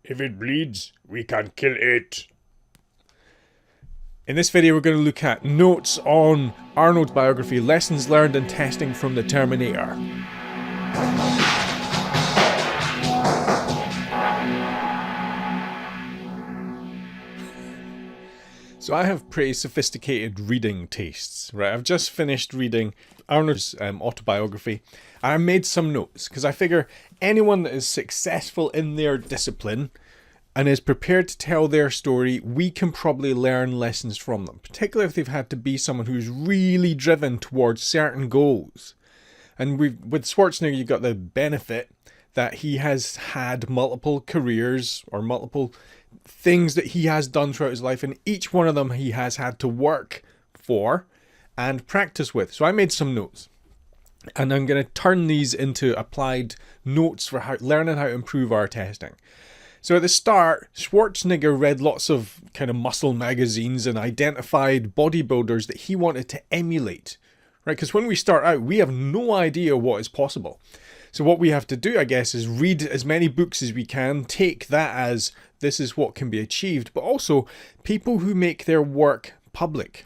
If it bleeds, we can kill it. In this video, we're going to look at notes on Arnold's biography, lessons learned and testing from the Terminator. So I have pretty sophisticated reading tastes, right? I've just finished reading Arnold's autobiography. I made some notes because I figure anyone that is successful in their discipline and is prepared to tell their story, we can probably learn lessons from them, particularly if they've had to be someone who's really driven towards certain goals. And with Schwarzenegger, you've got the benefit that he has had multiple careers or multiple things that he has done throughout his life, and each one of them he has had to work for and practice with. So I made some notes, and I'm going to turn these into applied notes for learning how to improve our testing. So at the start, Schwarzenegger read lots of kind of muscle magazines and identified bodybuilders that he wanted to emulate, right? Because when we start out, we have no idea what is possible. So what we have to do, I guess, is read as many books as we can, take that as this is what can be achieved, but also people who make their work public.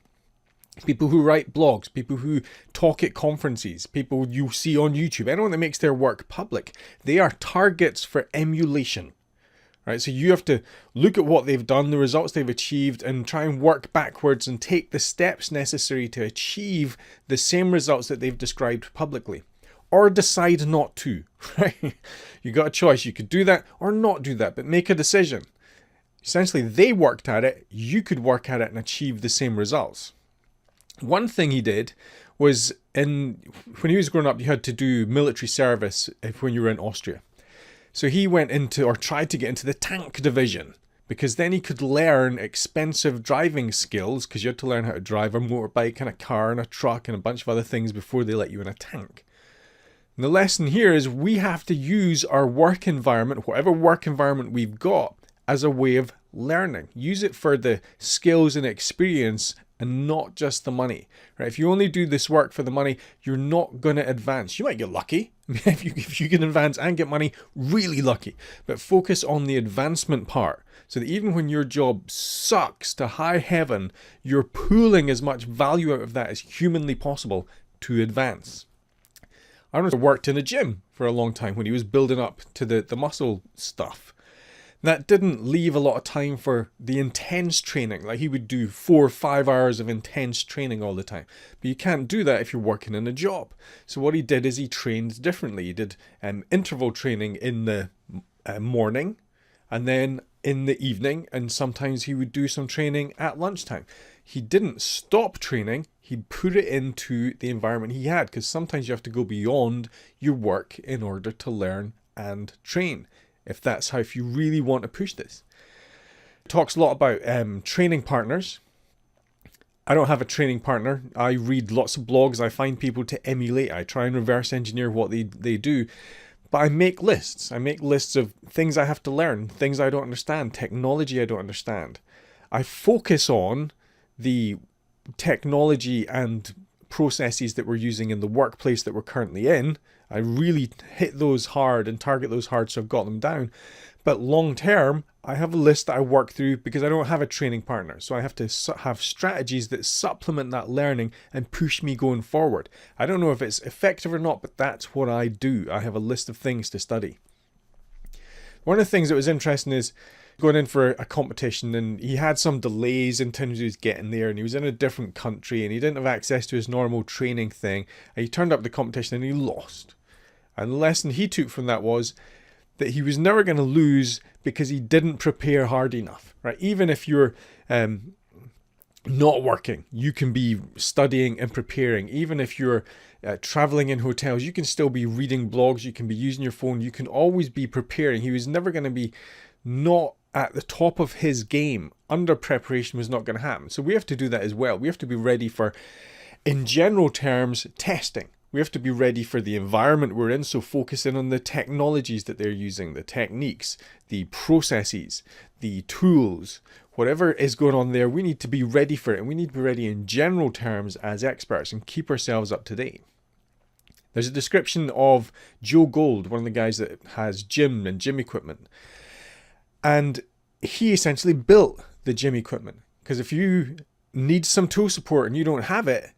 People who write blogs, people who talk at conferences, people you see on YouTube, anyone that makes their work public, they are targets for emulation. Right, so you have to look at what they've done, the results they've achieved, and try and work backwards and take the steps necessary to achieve the same results that they've described publicly. Or decide not to, right? You got a choice. You could do that or not do that, but make a decision. Essentially, they worked at it. You could work at it and achieve the same results. One thing he did was when he was growing up, you had to do military service when you were in Austria. So he went into, or tried to get into, the tank division, because then he could learn expensive driving skills, because you had to learn how to drive a motorbike and a car and a truck and a bunch of other things before they let you in a tank. And the lesson here is we have to use our work environment, whatever work environment we've got, as a way of learning. Use it for the skills and experience and not just the money. Right? If you only do this work for the money, you're not going to advance. You might get lucky. If you can advance and get money, really lucky. But focus on the advancement part, so that even when your job sucks to high heaven, you're pulling as much value out of that as humanly possible to advance. Arnold worked in a gym for a long time when he was building up to the muscle stuff. That didn't leave a lot of time for the intense training. Like, he would do 4 or 5 hours of intense training all the time. But you can't do that if you're working in a job. So what he did is he trained differently. He did interval training in the morning and then in the evening. And sometimes he would do some training at lunchtime. He didn't stop training. He put it into the environment he had, because sometimes you have to go beyond your work in order to learn and train. If you really want to push this. Talks a lot about training partners. I don't have a training partner. I read lots of blogs. I find people to emulate. I try and reverse engineer what they do. But I make lists. I make lists of things I have to learn, things I don't understand, technology I don't understand. I focus on the technology and processes that we're using in the workplace that we're currently in. I really hit those hard and target those hard, so I've got them down. But long term, I have a list that I work through because I don't have a training partner. So I have to have strategies that supplement that learning and push me going forward. I don't know if it's effective or not, but that's what I do. I have a list of things to study. One of the things that was interesting is going in for a competition, and he had some delays in terms of his getting there, and he was in a different country and he didn't have access to his normal training thing, and he turned up the competition and he lost. And the lesson he took from that was that he was never going to lose because he didn't prepare hard enough, right? Even if you're not working, you can be studying and preparing. Even if you're traveling in hotels, you can still be reading blogs, you can be using your phone, you can always be preparing. He was never going to be not at the top of his game. Under preparation was not going to happen. So we have to do that as well. We have to be ready for, in general terms, testing. We have to be ready for the environment we're in, so focusing on the technologies that they're using, the techniques, the processes, the tools, whatever is going on there, we need to be ready for it. And we need to be ready in general terms as experts and keep ourselves up to date. There's a description of Joe Gold, one of the guys that has gym and gym equipment. And he essentially built the gym equipment. Because if you need some tool support and you don't have it,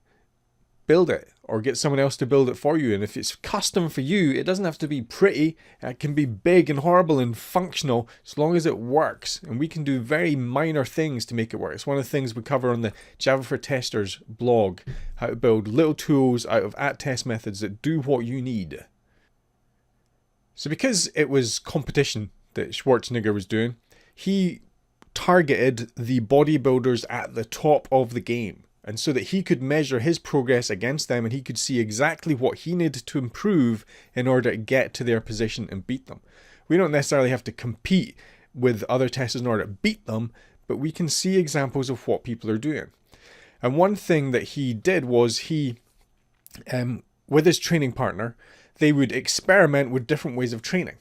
build it or get someone else to build it for you. And if it's custom for you, it doesn't have to be pretty. It can be big and horrible and functional as long as it works. And we can do very minor things to make it work. It's one of the things we cover on the Java for Testers blog, how to build little tools out of @test methods that do what you need. So because it was competition that Schwarzenegger was doing, he targeted the bodybuilders at the top of the game. And so that he could measure his progress against them and he could see exactly what he needed to improve in order to get to their position and beat them. We don't necessarily have to compete with other testers in order to beat them, but we can see examples of what people are doing. And one thing that he did was he, with his training partner, they would experiment with different ways of training.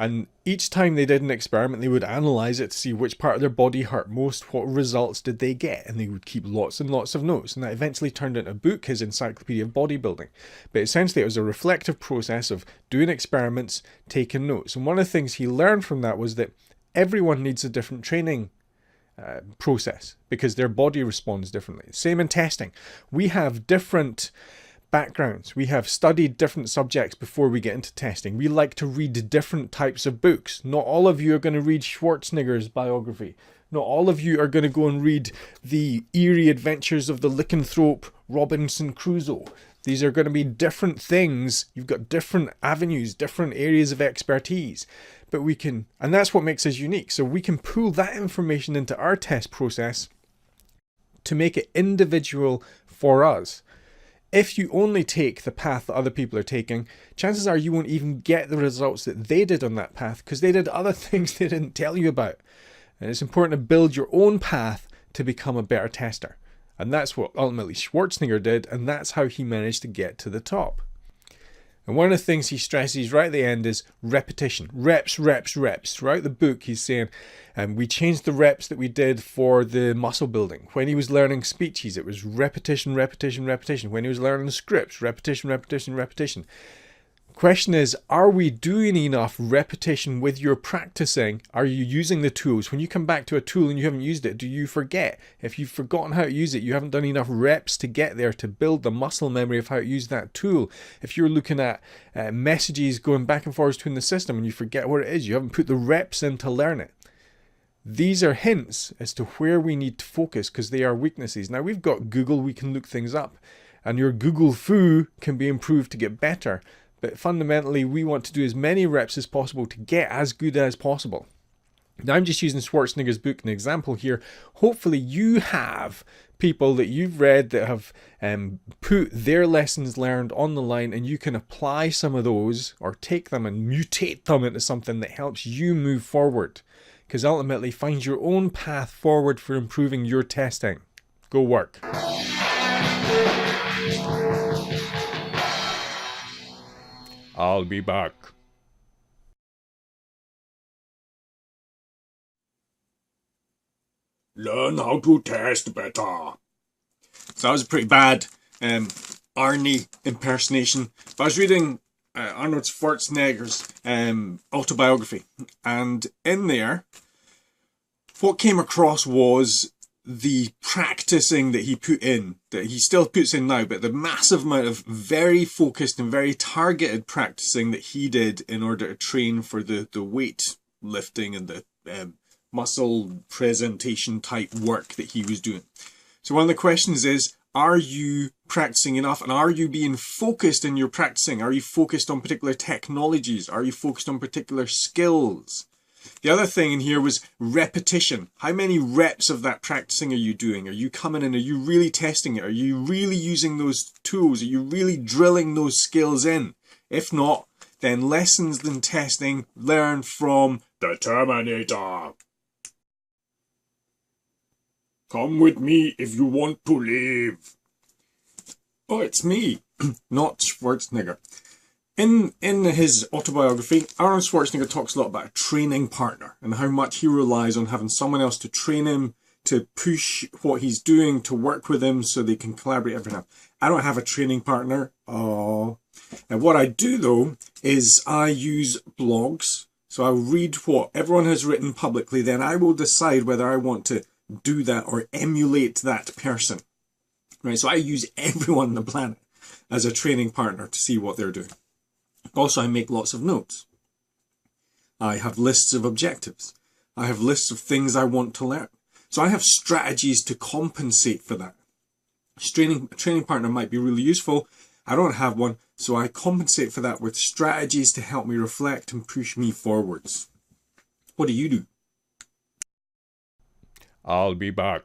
And each time they did an experiment, they would analyze it to see which part of their body hurt most, what results did they get, and they would keep lots and lots of notes. And that eventually turned into a book, his Encyclopedia of Bodybuilding. But essentially it was a reflective process of doing experiments, taking notes. And one of the things he learned from that was that everyone needs a different training process because their body responds differently. Same in testing. We have different backgrounds. We have studied different subjects before we get into testing. We like to read different types of books. Not all of you are going to read Schwarzenegger's biography. Not all of you are going to go and read the eerie adventures of the lycanthrope Robinson Crusoe. These are going to be different things. You've got different avenues, different areas of expertise. But we can, and that's what makes us unique. So we can pull that information into our test process to make it individual for us. If you only take the path that other people are taking, chances are you won't even get the results that they did on that path because they did other things they didn't tell you about. And it's important to build your own path to become a better tester. And that's what ultimately Schwarzenegger did, and that's how he managed to get to the top. And one of the things he stresses right at the end is repetition. Reps, reps, reps. Throughout the book, he's saying, we changed the reps that we did for the muscle building. When he was learning speeches, it was repetition, repetition, repetition. When he was learning scripts, repetition, repetition, repetition. Question is, are we doing enough repetition with your practicing? Are you using the tools? When you come back to a tool and you haven't used it, do you forget? If you've forgotten how to use it, you haven't done enough reps to get there to build the muscle memory of how to use that tool. If you're looking at messages going back and forth between the system and you forget what it is, you haven't put the reps in to learn it. These are hints as to where we need to focus because they are weaknesses. Now we've got Google, we can look things up, and your Google foo can be improved to get better. But fundamentally, we want to do as many reps as possible to get as good as possible. Now, I'm just using Schwarzenegger's book as an example here. Hopefully, you have people that you've read that have put their lessons learned on the line, and you can apply some of those or take them and mutate them into something that helps you move forward. Because ultimately, find your own path forward for improving your testing. Go work. I'll be back. Learn how to test better. So that was a pretty bad Arnie impersonation. But I was reading Arnold Schwarzenegger's autobiography. And in there, what came across was the practicing that he put in, that he still puts in now, but the massive amount of very focused and very targeted practicing that he did in order to train for the weight lifting and the muscle presentation type work that he was doing. So one of the questions is, are you practicing enough, and are you being focused in your practicing? Are you focused on particular technologies? Are you focused on particular skills? The other thing in here was repetition. How many reps of that practicing are you doing? Are you coming in? Are you really testing it? Are you really using those tools? Are you really drilling those skills in? If not, then lessons in testing learn from the Terminator. Come with me if you want to live. Oh, it's me, not Schwarzenegger. In his autobiography, Arnold Schwarzenegger talks a lot about a training partner and how much he relies on having someone else to train him, to push what he's doing, to work with him so they can collaborate every now. I don't have a training partner. Oh. And what I do though is I use blogs So I'll read what everyone has written publicly, then I will decide whether I want to do that or emulate that person. Right, so I use everyone on the planet as a training partner to see what they're doing. Also, I make lots of notes. I have lists of objectives. I have lists of things I want to learn. So I have strategies to compensate for that. A training partner might be really useful. I don't have one, so I compensate for that with strategies to help me reflect and push me forwards. What do you do? I'll be back.